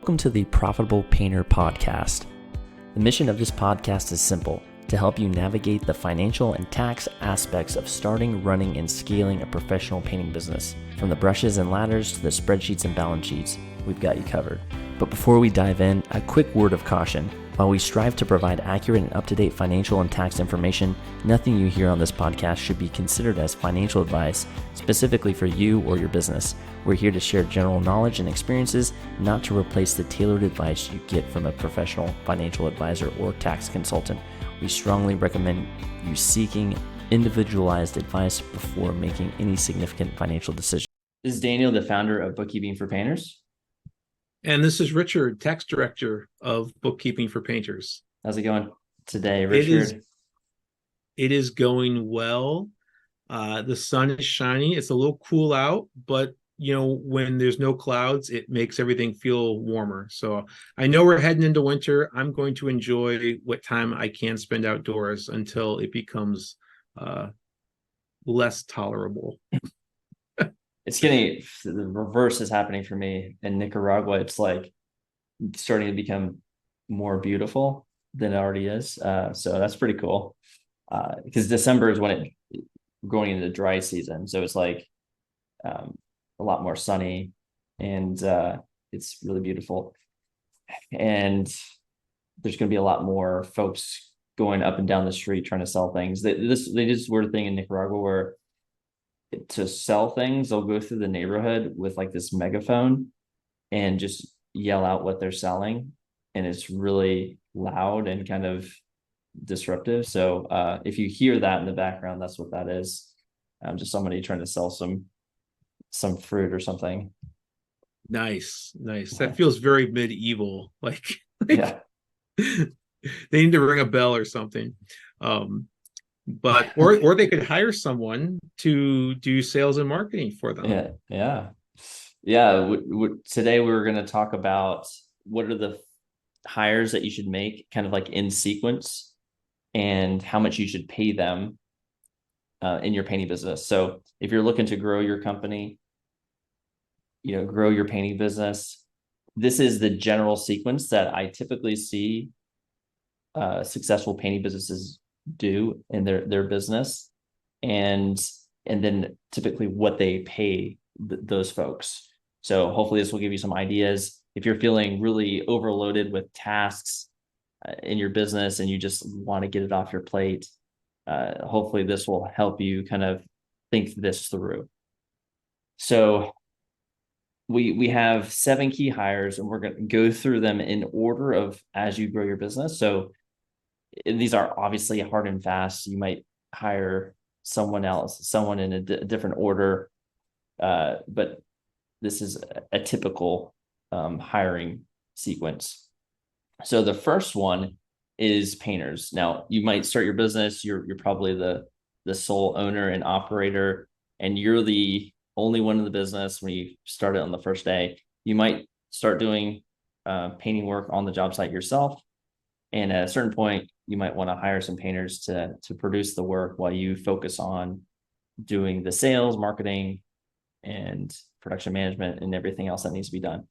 Welcome to the Profitable Painter Podcast. The mission of this podcast is simple: to help you navigate the financial and tax aspects of starting, running, and scaling a professional painting business. From the brushes and ladders to the spreadsheets and balance sheets, we've got you covered. But before we dive in, a quick word of caution. While we strive to provide accurate and up-to-date financial and tax information, nothing you hear on this podcast should be considered as financial advice specifically for you or your business. We're here to share general knowledge and experiences, not to replace the tailored advice you get from a professional financial advisor or tax consultant. We strongly recommend you seeking individualized advice before making any significant financial decisions. This is Daniel, the founder of Bookkeeping for Painters. And this is Richard, Tax Director of Bookkeeping for Painters. How's it going today, Richard? It is going well. The sun is shining. It's a little cool out, but when there's no clouds, it makes everything feel warmer. So I know we're heading into winter. I'm going to enjoy what time I can spend outdoors until it becomes less tolerable. It's getting, the reverse is happening for me in Nicaragua. It's like starting to become more beautiful than it already is. So that's pretty cool. Because December is when going into the dry season. So it's like a lot more sunny and it's really beautiful. And there's going to be a lot more folks going up and down the street trying to sell things. They did this weird thing in Nicaragua where to sell things, they'll go through the neighborhood with like this megaphone and just yell out what they're selling. And it's really loud and kind of disruptive. So if you hear that in the background, that's what that is. Just somebody trying to sell some fruit or something. Nice. That feels very medieval. Like yeah. They need to ring a bell or something. But or they could hire someone to do sales and marketing for them. Yeah. Today we're going to talk about what are the hires that you should make, kind of like in sequence, and how much you should pay them in your painting business. So if you're looking to grow your company, grow your painting business, this is the general sequence that I typically see successful painting businesses do in their business, and then typically what they pay those folks. So hopefully this will give you some ideas. If you're feeling really overloaded with tasks in your business and you just want to get it off your plate, hopefully this will help you kind of think this through. So we have 7 key hires, and we're going to go through them in order of as you grow your business. So these are obviously hard and fast. You might hire someone in a different order, but this is a typical hiring sequence. So the first one is painters. Now, you might start your business. You're probably the sole owner and operator, and you're the only one in the business when you start it on the first day. You might start doing painting work on the job site yourself. And at a certain point, you might want to hire some painters to produce the work while you focus on doing the sales, marketing, and production management and everything else that needs to be done.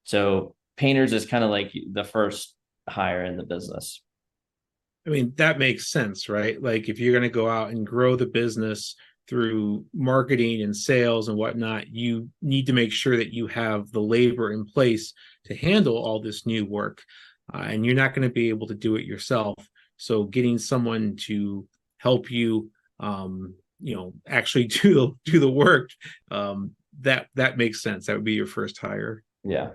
So painters is kind of like the first hire in the business. I mean, that makes sense, right? Like if you're going to go out and grow the business through marketing and sales and whatnot, you need to make sure that you have the labor in place to handle all this new work. And you're not going to be able to do it yourself. So getting someone to help you, actually do the work, that makes sense. That would be your first hire. Yeah.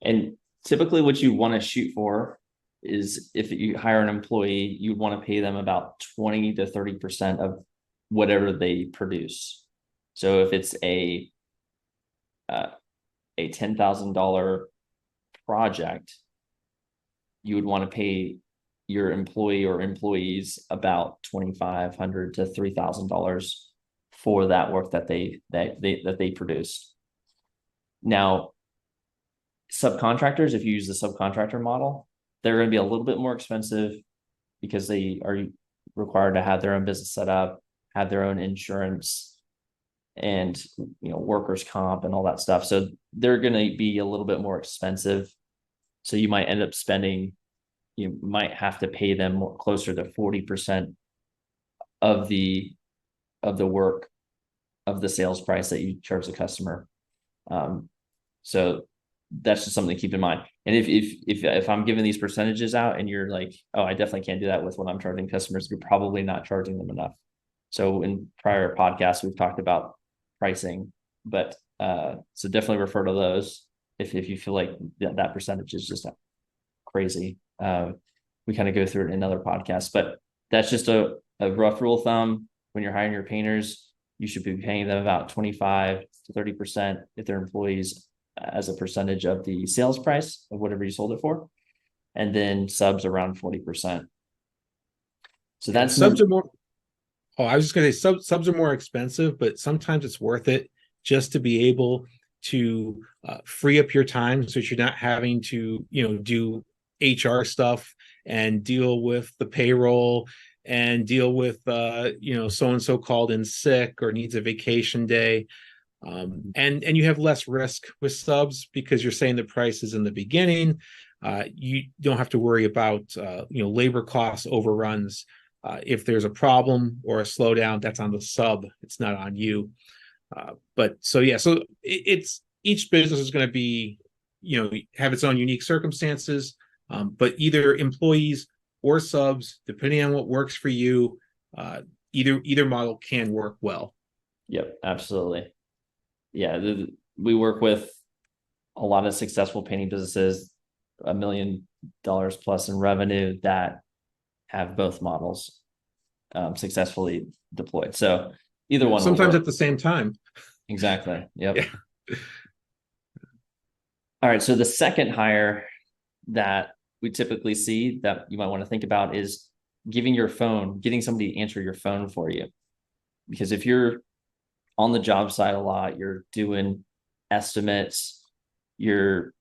And typically what you want to shoot for is if you hire an employee, you want to pay them about 20 to 30% of whatever they produce. So if it's a $10,000 project, you would want to pay your employee or employees about $2,500 to $3,000 for that work that they produced. Now, subcontractors, if you use the subcontractor model, they're going to be a little bit more expensive because they are required to have their own business set up, have their own insurance, and workers' comp and all that stuff. So they're going to be a little bit more expensive So you might end up spending, you might have to pay them more, closer to 40% of the work of the sales price that you charge the customer. So that's just something to keep in mind. And if I'm giving these percentages out and you're like, oh, I definitely can't do that with what I'm charging customers, you're probably not charging them enough. So in prior podcasts, we've talked about pricing, but so definitely refer to those if you feel like that percentage is just crazy. We kind of go through it in another podcast, but that's just a rough rule of thumb. When you're hiring your painters, you should be paying them about 25 to 30% if they're employees as a percentage of the sales price of whatever you sold it for. And then subs around 40%. So And that's subs are more. Oh, I was just going to say subs are more expensive, but sometimes it's worth it just to be able to free up your time so that you're not having to, do HR stuff and deal with the payroll and deal with, so and so called in sick or needs a vacation day. And you have less risk with subs because you're saying the price is in the beginning. You don't have to worry about, labor costs overruns. If there's a problem or a slowdown, that's on the sub. It's not on you. But so it's each business is going to be, have its own unique circumstances. But either employees or subs, depending on what works for you, either model can work well. Yep, absolutely. Yeah, we work with a lot of successful painting businesses, $1 million plus in revenue that have both models successfully deployed. So either one will Sometimes work. at the same time. Exactly. Yep. Yeah. All right. So the second hire that we typically see that you might want to think about is getting somebody to answer your phone for you. Because if you're on the job site a lot, you're doing estimates, you're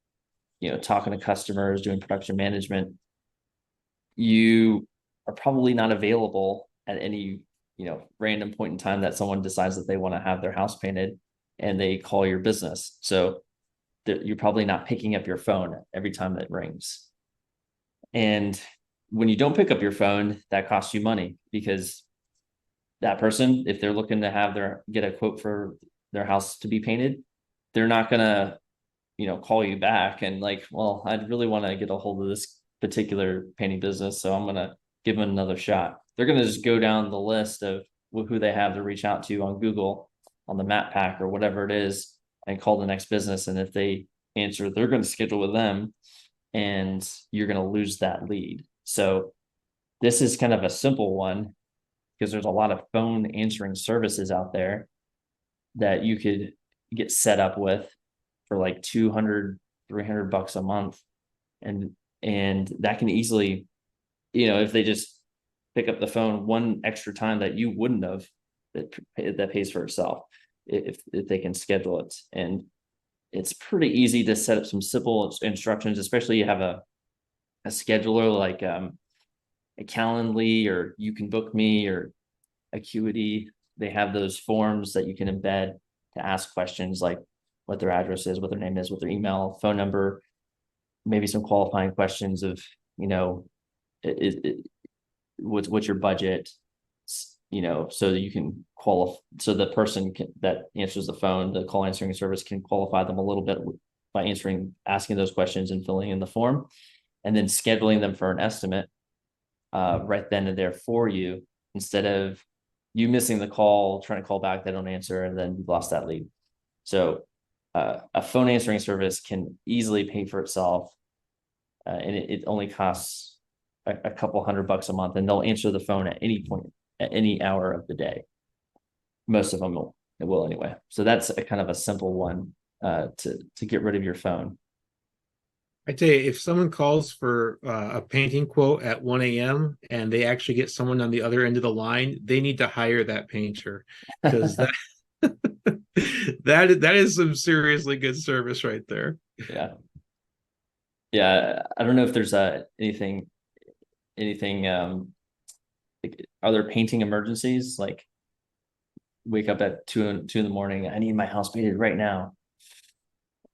talking to customers, doing production management, you are probably not available at any random point in time that someone decides that they want to have their house painted and they call your business. So you're probably not picking up your phone every time it rings. And when you don't pick up your phone, that costs you money because that person, if they're looking to get a quote for their house to be painted, they're not gonna, call you back and like, well, I'd really want to get a hold of this particular painting business, so I'm gonna give them another shot. They're gonna just go down the list of who they have to reach out to on Google, on the map pack or whatever it is, and call the next business. And if they answer, they're going to schedule with them, and you're going to lose that lead. So this is kind of a simple one because there's a lot of phone answering services out there that you could get set up with for like 200, $300 a month. And that can easily, if they just pick up the phone one extra time that you wouldn't have, that pays for itself if they can schedule it. And it's pretty easy to set up some simple instructions, especially you have a scheduler like a Calendly or You Can Book Me or Acuity. They have those forms that you can embed to ask questions like what their address is, what their name is, what their email, phone number, maybe some qualifying questions of, what's your budget, so that you can qualify, so the person that answers the phone, the call answering service, can qualify them a little bit by asking those questions and filling in the form, and then scheduling them for an estimate right then and there for you, instead of you missing the call, trying to call back, they don't answer, and then you've lost that lead. So a phone answering service can easily pay for itself, and it only costs a couple $100 a month, and they'll answer the phone at any point, at any hour of the day. Most of them will anyway. So that's a kind of a simple one to get rid of your phone. I tell you, if someone calls for a painting quote at 1 a.m. and they actually get someone on the other end of the line, they need to hire that painter, because that that is some seriously good service right there. Yeah. Yeah. I don't know if there's anything like, are there painting emergencies? Like wake up at 2 in the morning. I need my house painted right now.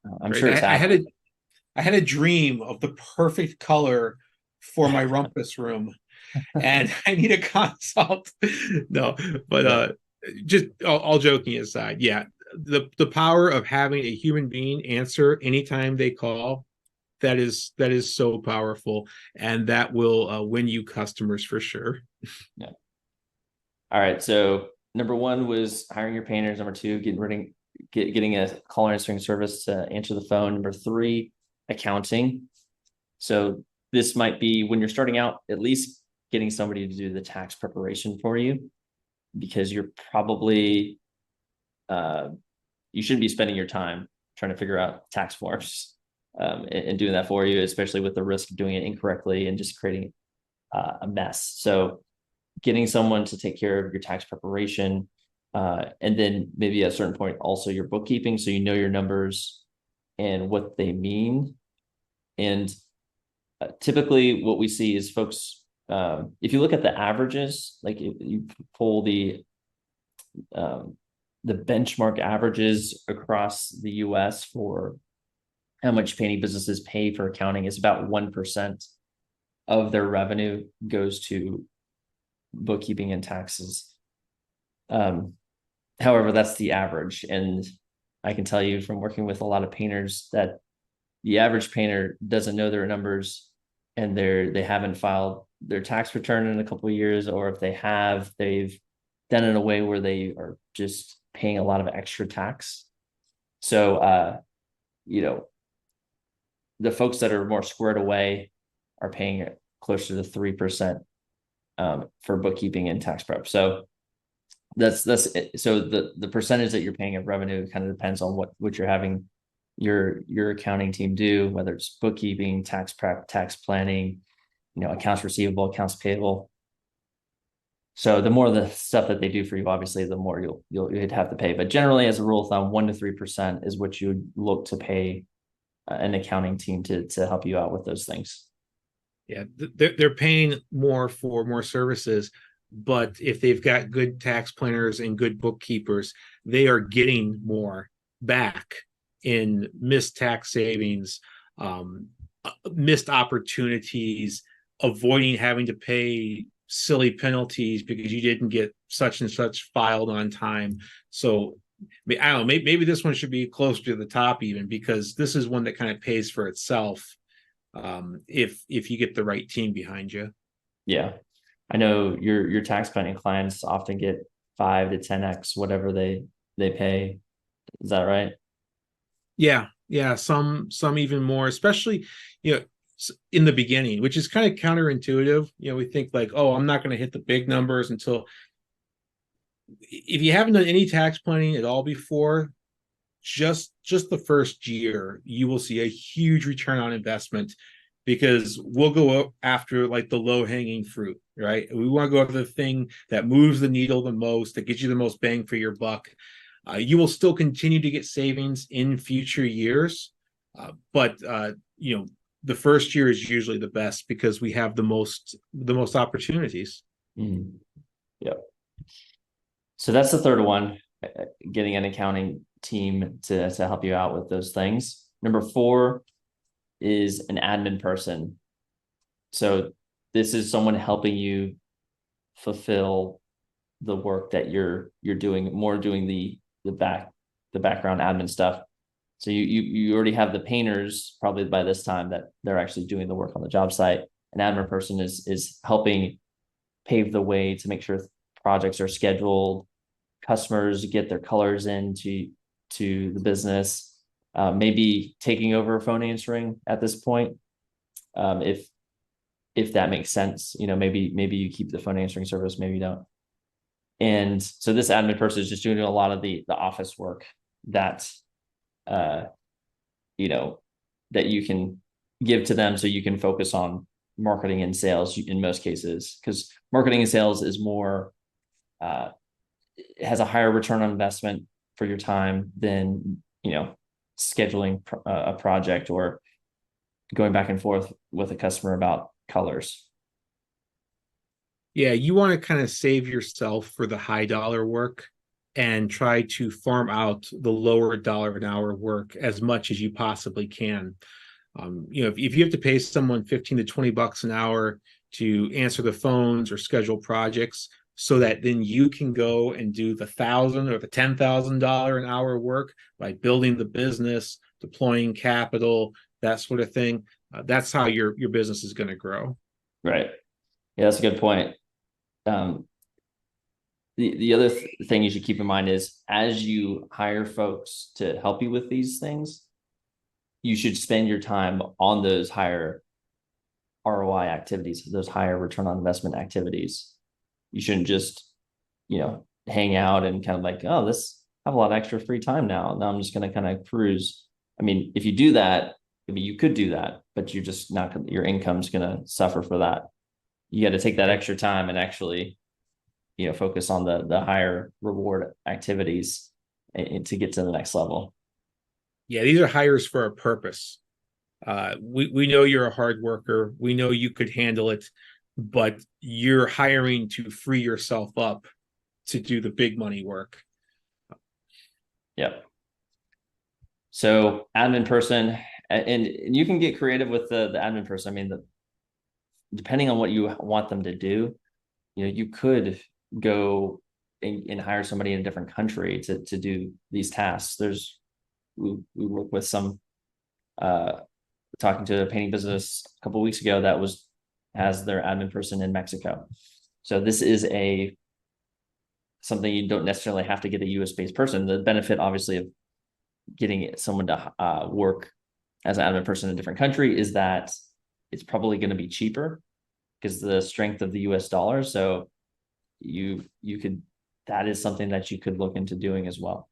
I'm Right. sure it's happened. I had a dream of the perfect color for my rumpus room, and I need a consult. No, but Yeah. just all joking aside, yeah, the power of having a human being answer anytime they call, that is so powerful, and that will win you customers for sure. Yeah. All right. So number one was hiring your painters. Number two, getting a call answering service to answer the phone. Number three, accounting. So this might be when you're starting out, at least getting somebody to do the tax preparation for you, because you're probably you shouldn't be spending your time trying to figure out tax forms and doing that for you, especially with the risk of doing it incorrectly and just creating a mess. So getting someone to take care of your tax preparation, and then maybe at a certain point also your bookkeeping, so you know your numbers and what they mean. And typically what we see is folks, if you look at the averages, like if you pull um, the benchmark averages across the US for how much painting businesses pay for accounting, is about 1% of their revenue goes to bookkeeping and taxes. Um, However, that's the average. And I can tell you from working with a lot of painters that the average painter doesn't know their numbers, and they haven't filed their tax return in a couple of years, or if they have, they've done it in a way where they are just paying a lot of extra tax. So you know, the folks that are more squared away are paying closer to 3% for bookkeeping and tax prep. So that's so the percentage that you're paying of revenue kind of depends on what you're having your accounting team do, whether it's bookkeeping, tax prep, tax planning, accounts receivable, accounts payable. So the more the stuff that they do for you, obviously, the more you'd have to pay. But generally, as a rule of thumb, 1 to 3% is what you would look to pay an accounting team to help you out with those things. Yeah, they're paying more for more services, but if they've got good tax planners and good bookkeepers, they are getting more back in missed tax savings, missed opportunities, avoiding having to pay silly penalties because you didn't get such and such filed on time. So I don't know, maybe this one should be closer to the top even, because this is one that kind of pays for itself, if you get the right team behind you. Yeah. I know your tax planning clients often get 5 to 10x whatever they pay. Is that right? Yeah, some even more, especially, you know, in the beginning, which is kind of counterintuitive. We think like, oh, I'm not going to hit the big numbers until, if you haven't done any tax planning at all before, just the first year, you will see a huge return on investment, because we'll go after like the low hanging fruit, right? We want to go after the thing that moves the needle the most, that gets you the most bang for your buck. You will still continue to get savings in future years, but the first year is usually the best because we have the most opportunities. Mm. Yeah. So that's the third one, getting an accounting team to help you out with those things. Number four is an admin person. So this is someone helping you fulfill the work that you're doing, more doing the background admin stuff. So you already have the painters probably by this time that they're actually doing the work on the job site. An admin person is helping pave the way to make sure projects are scheduled, customers get their colors into the business, maybe taking over phone answering at this point, if that makes sense. Maybe you keep the phone answering service, maybe you don't. And so this admin person is just doing a lot of the office work that uh that you can give to them, so you can focus on marketing and sales in most cases, because marketing and sales is more it has a higher return on investment for your time than scheduling a project or going back and forth with a customer about colors. Yeah, you want to kind of save yourself for the high dollar work and try to farm out the lower dollar an hour work as much as you possibly can. If you have to pay someone 15 to 20 bucks an hour to answer the phones or schedule projects so that then you can go and do the $1,000 or the $10,000 an hour work by building the business, deploying capital, that sort of thing. That's how your business is going to grow. Right. Yeah, that's a good point. The other thing you should keep in mind is as you hire folks to help you with these things, you should spend your time on those higher ROI activities, those higher return on investment activities. You shouldn't just, hang out and kind of like, oh, I have a lot of extra free time now. Now I'm just going to kind of cruise. I mean, if you do that, you could do that, but you're just not, your income's going to suffer for that. You got to take that extra time and actually, focus on the higher reward activities to get to the next level. Yeah, these are hires for a purpose. We know you're a hard worker. We know you could handle it, but you're hiring to free yourself up to do the big money work. Yep. So admin person, and you can get creative with the admin person. I mean, depending on what you want them to do, you could go and hire somebody in a different country to do these tasks. We work with some talking to a painting business a couple of weeks ago that has their admin person in Mexico. So this is something you don't necessarily have to get a US based person. The benefit obviously of getting someone to work as an admin person in a different country is that it's probably going to be cheaper because the strength of the US dollar. So that is something that you could look into doing as well.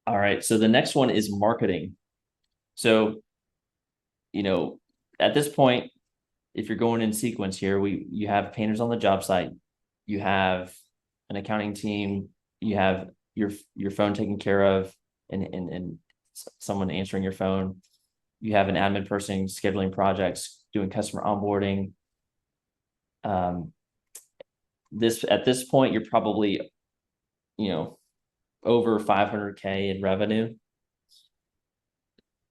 All right. So the next one is marketing. So, at this point, if you're going in sequence here, you have painters on the job site, you have an accounting team, you have your phone taken care of and someone answering your phone. You have an admin person scheduling projects, doing customer onboarding. At this point, you're probably, over 500K in revenue.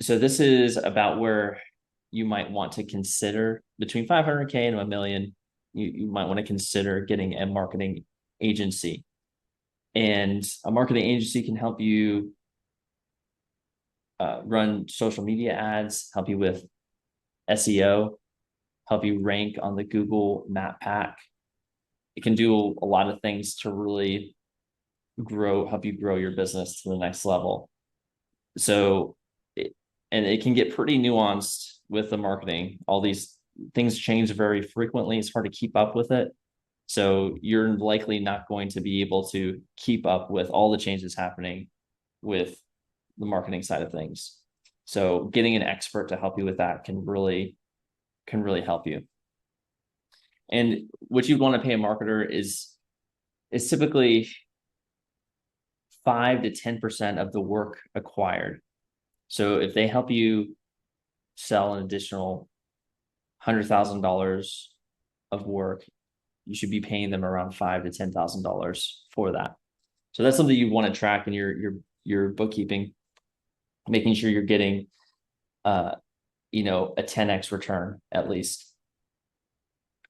So this is about where you might want to consider between 500K and $1 million. You might want to consider getting a marketing agency, and a marketing agency can help you run social media ads, help you with SEO, help you rank on the Google Map Pack. It can do a lot of things to really help you grow your business to the next level. So, it can get pretty nuanced with the marketing. All these things change very frequently. It's hard to keep up with it. So you're likely not going to be able to keep up with all the changes happening with the marketing side of things. So getting an expert to help you with that can really help you. And what you'd want to pay a marketer is typically 5 to 10% of the work acquired. So if they help you sell an additional $100,000 of work, you should be paying them around $5,000 to $10,000 for that. So that's something you want to track in your bookkeeping, making sure you're getting a 10x return at least.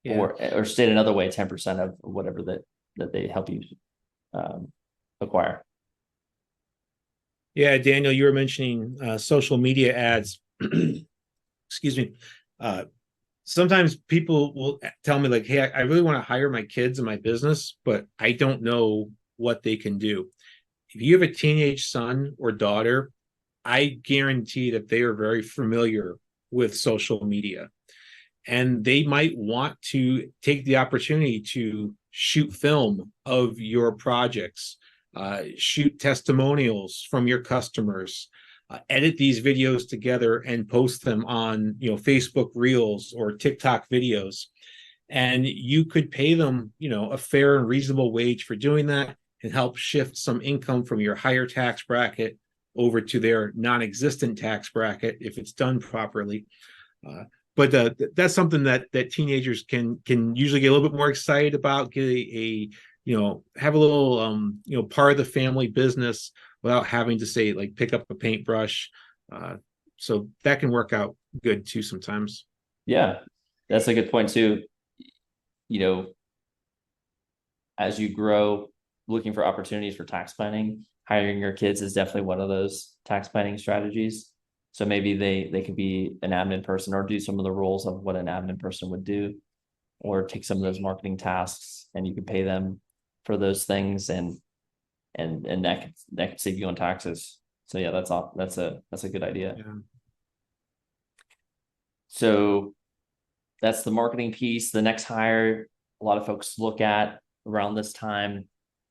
Yeah. Or state another way, 10% of whatever that they help you acquire. Yeah, Daniel, you were mentioning social media ads. Excuse me. Sometimes people will tell me like, hey, I really want to hire my kids in my business, but I don't know what they can do. If you have a teenage son or daughter, I guarantee that they are very familiar with social media. And they might want to take the opportunity to shoot film of your projects, shoot testimonials from your customers, edit these videos together and post them on Facebook Reels or TikTok videos. And you could pay them a fair and reasonable wage for doing that and help shift some income from your higher tax bracket over to their non-existent tax bracket if it's done properly. But that's something that teenagers can usually get a little bit more excited about, get have a little part of the family business without having to say like pick up a paintbrush, Uh, so that can work out good too sometimes. Yeah, that's a good point too. You know, as you grow, looking for opportunities for tax planning, hiring your kids is definitely one of those tax planning strategies. So maybe they could be an admin person or do some of the roles of what an admin person would do, or take some of those marketing tasks and you could pay them for those things, and that could save you on taxes. So yeah, that's a good idea. Yeah. So that's the marketing piece. The next hire, a lot of folks look at around this time,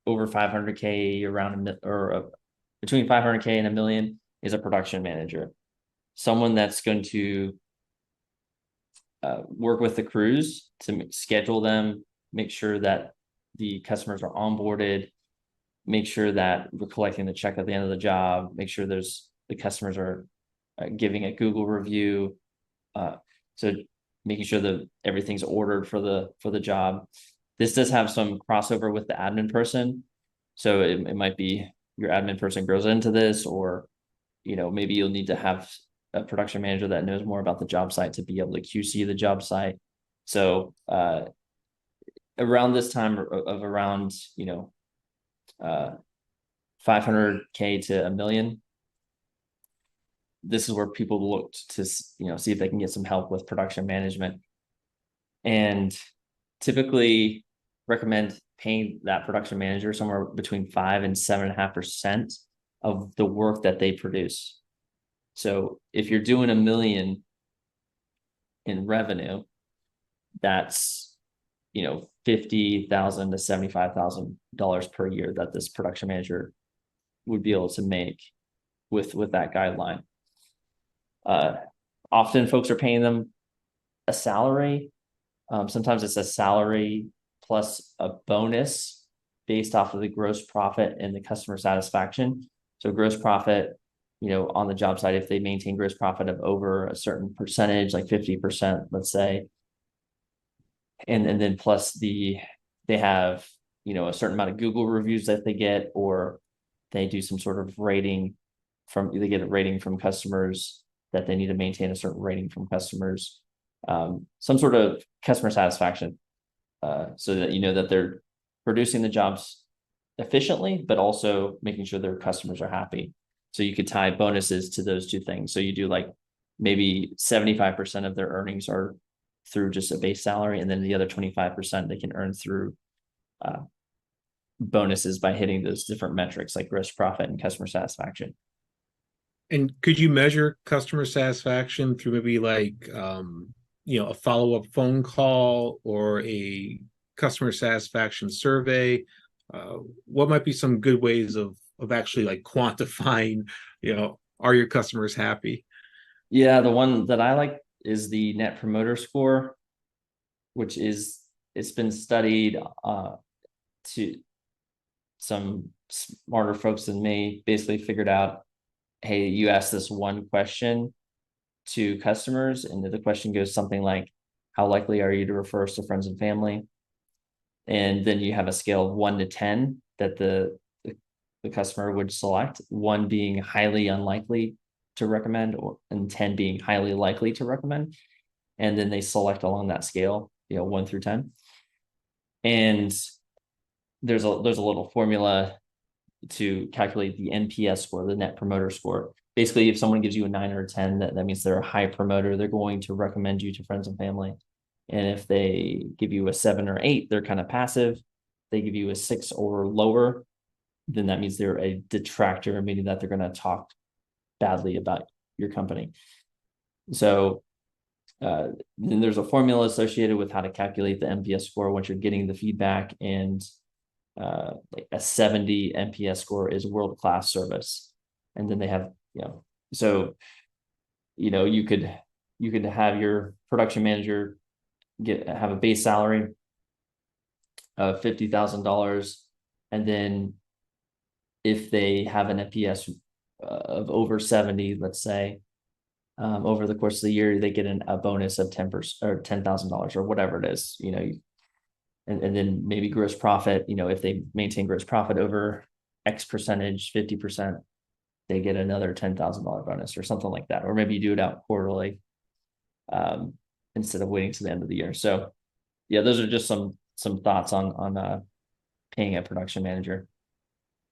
over 500K, around between 500K and a million, is a production manager, someone that's going to work with the crews to schedule them, make sure that the customers are onboarded, make sure that we're collecting the check at the end of the job, make sure the customers are giving a Google review. So making sure that everything's ordered for the job. This does have some crossover with the admin person. So it might be your admin person grows into this, or maybe you'll need to have a production manager that knows more about the job site to be able to QC the job site. So around this time of around 500K to a million, this is where people looked to see if they can get some help with production management, and typically recommend paying that production manager somewhere between 5 and 7.5% of the work that they produce. So if you're doing a million in revenue, that's $50,000 to $75,000 per year that this production manager would be able to make with that guideline. Often folks are paying them a salary. Sometimes it's a salary plus a bonus based off of the gross profit and the customer satisfaction. So gross profit, on the job site, if they maintain gross profit of over a certain percentage, like 50%, let's say, and then plus they have a certain amount of Google reviews that they get, or they do some sort of rating they get a rating from customers that they need to maintain a certain rating from customers, some sort of customer satisfaction, so that that they're producing the jobs efficiently, but also making sure their customers are happy. So you could tie bonuses to those two things. So you do like maybe 75% of their earnings are through just a base salary, and then the other 25% they can earn through bonuses by hitting those different metrics like gross profit and customer satisfaction. And could you measure customer satisfaction through maybe like a follow-up phone call or a customer satisfaction survey? What might be some good ways of actually like quantifying, are your customers happy? Yeah, the one that I like is the Net Promoter Score, which it's been studied to some smarter folks than me, basically figured out, hey, you ask this one question to customers, and the question goes something like, how likely are you to refer us to friends and family? And then you have a scale of 1 to 10 that the customer would select, 1 being highly unlikely to recommend, and 10 being highly likely to recommend. And then they select along that scale, 1 through 10. And there's a little formula to calculate the NPS score, the Net Promoter Score. Basically, if someone gives you a 9 or a 10, that means they're a high promoter. They're going to recommend you to friends and family. And if they give you a 7 or 8, they're kind of passive. They give you a 6 or lower, then that means they're a detractor, meaning that they're going to talk badly about your company. So then there's a formula associated with how to calculate the NPS score once you're getting the feedback, and like a 70 NPS score is world-class service. And then they have, so you could have your production manager have a base salary of $50,000, and then if they have an NPS of over 70, let's say, over the course of the year, they get a bonus of 10% or $10,000 or whatever it is, and then maybe gross profit, if they maintain gross profit over X percentage, 50%, they get another $10,000 bonus or something like that. Or maybe you do it out quarterly um, instead of waiting to the end of the year. So yeah, those are just some thoughts on paying a production manager.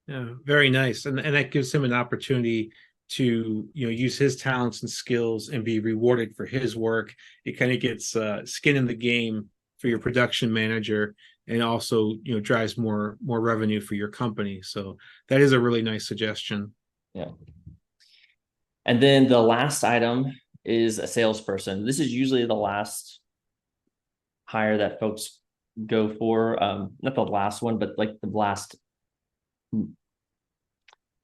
Yeah, very nice. And that gives him an opportunity to, use his talents and skills and be rewarded for his work. It kind of gets skin in the game for your production manager, and also, drives more revenue for your company. So that is a really nice suggestion. Yeah. And then the last item is a salesperson. This is usually the last hire that folks go for. Not the last one, but like the last.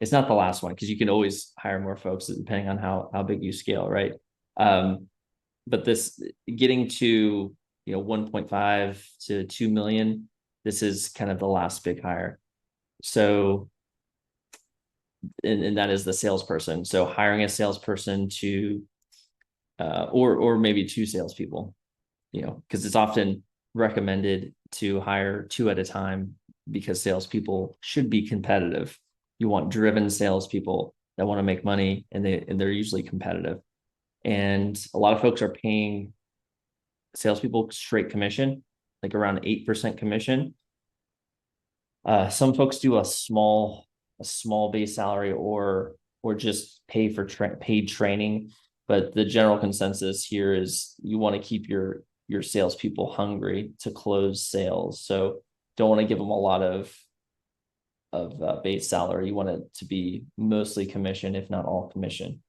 It's not the last one because you can always hire more folks depending on how big you scale, right? But this getting to 1.5 to 2 million, this is kind of the last big hire. So and that is the salesperson. So hiring a salesperson to or maybe two salespeople, because it's often recommended to hire two at a time because salespeople should be competitive. You want driven salespeople that want to make money, and they're usually competitive. And a lot of folks are paying salespeople straight commission, like around 8% commission. Some folks do a small base salary or just pay for paid training. But the general consensus here is you want to keep your salespeople hungry to close sales. So don't want to give them a lot of base salary. You want it to be mostly commission, if not all commission.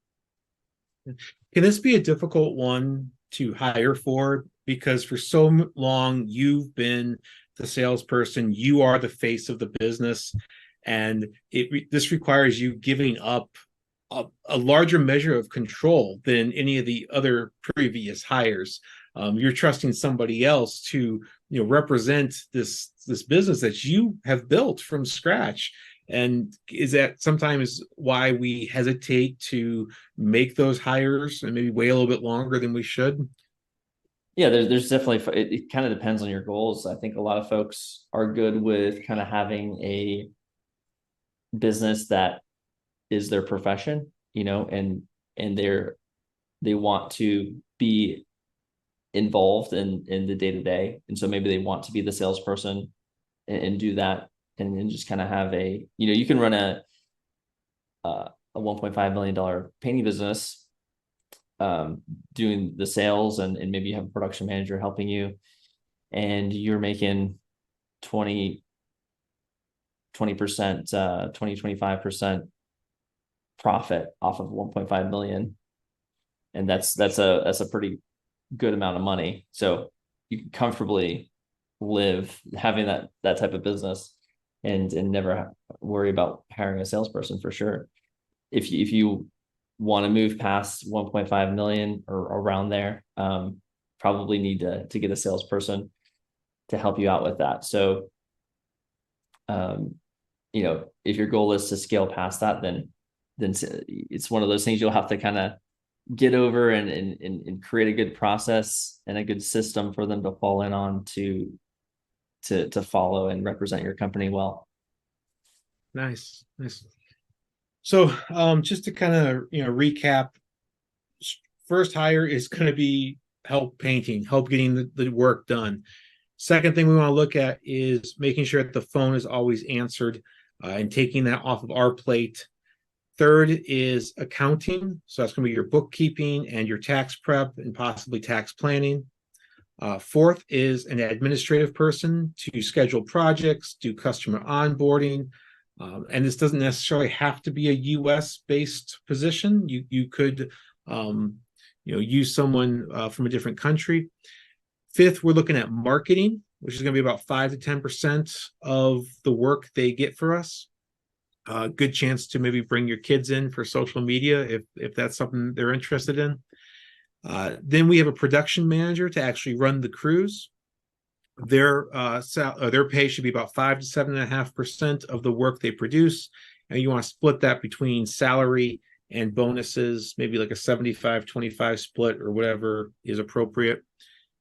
Can this be a difficult one to hire for? Because for so long, you've been the salesperson, you are the face of the business, and this requires you giving up a larger measure of control than any of the other previous hires. You're trusting somebody else to represent this business that you have built from scratch. And is that sometimes why we hesitate to make those hires and maybe wait a little bit longer than we should? Yeah, there's definitely, it kind of depends on your goals. I think a lot of folks are good with kind of having a business that is their profession, and they want to be involved in the day-to-day. And so maybe they want to be the salesperson and do that, and just kind of have you can run a $1.5 million painting business, doing the sales, and maybe you have a production manager helping you, and you're making 20%, 25% profit off of 1.5 million. And that's a pretty good amount of money. So you can comfortably live having that type of business and never worry about hiring a salesperson, for sure. If you want to move past 1.5 million or around there, probably need to get a salesperson to help you out with that. So, if your goal is to scale past that, then it's one of those things you'll have to kind of get over and create a good process and a good system for them to fall in on to follow and represent your company well. Nice. So just to kind of recap, first hire is going to be help painting, help getting the work done. Second thing we want to look at is making sure that the phone is always answered, and taking that off of our plate. Third is accounting. So that's going to be your bookkeeping and your tax prep and possibly tax planning. Fourth is an administrative person to schedule projects, do customer onboarding. And this doesn't necessarily have to be a US based position. You could use someone from a different country. Fifth, we're looking at marketing, which is going to be about 5 to 10% of the work they get for us. Good chance to maybe bring your kids in for social media if that's something they're interested in. Then we have a production manager to actually run the crews. Their pay should be about 5 to 7.5% of the work they produce, and you want to split that between salary and bonuses, maybe like a 75-25 split or whatever is appropriate.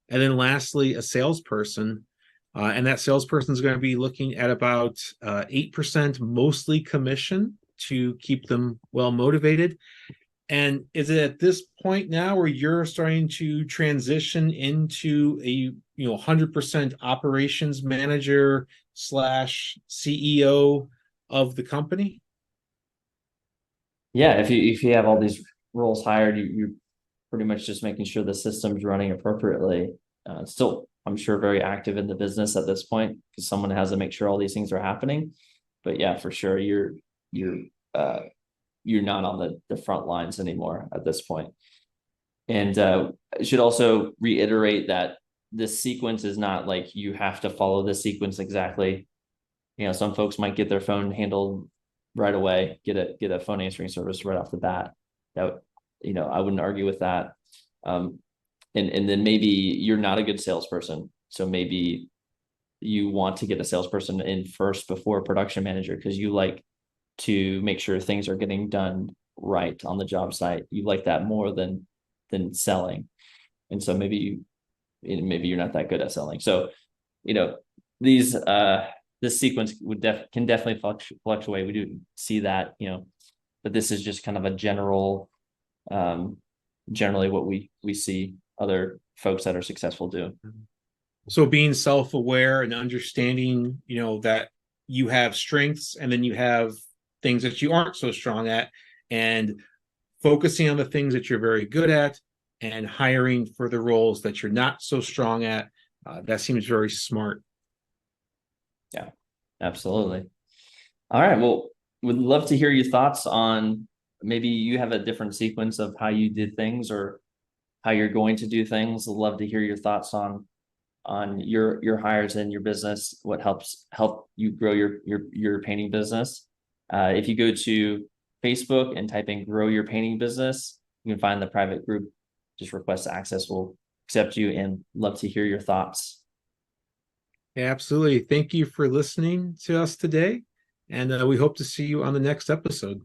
And then lastly, a salesperson. And that salesperson is going to be looking at about 8% mostly commission to keep them well motivated? And is it at this point now where you're starting to transition into a 100% operations manager slash CEO of the company? Yeah, if you have all these roles hired, you're pretty much just making sure the system's running appropriately. Still, I'm sure very active in the business at this point because someone has to make sure all these things are happening. But yeah, for sure, you're uh, you're not on the front lines anymore at this point. And I should also reiterate that this sequence is not like you have to follow the sequence exactly. Some folks might get their phone handled right away, get a phone answering service right off the bat. That I wouldn't argue with that. And then maybe you're not a good salesperson, so maybe you want to get a salesperson in first before a production manager because you like to make sure things are getting done right on the job site. You like that more than selling, and so maybe you're not that good at selling. So these this sequence can definitely fluctuate. We do see that, but this is just kind of a generally what we see other folks that are successful do. So being self-aware and understanding, that you have strengths and then you have things that you aren't so strong at, and focusing on the things that you're very good at and hiring for the roles that you're not so strong at. That seems very smart. Yeah, absolutely. All right. Well, would love to hear your thoughts on maybe you have a different sequence of how you did things or how you're going to do things. I'd love to hear your thoughts on your hires in your business, what help you grow your painting business. If you go to Facebook and type in grow your painting business, you can find the private group. Just request access. We'll accept you and love to hear your thoughts. Yeah, absolutely. Thank you for listening to us today. And we hope to see you on the next episode.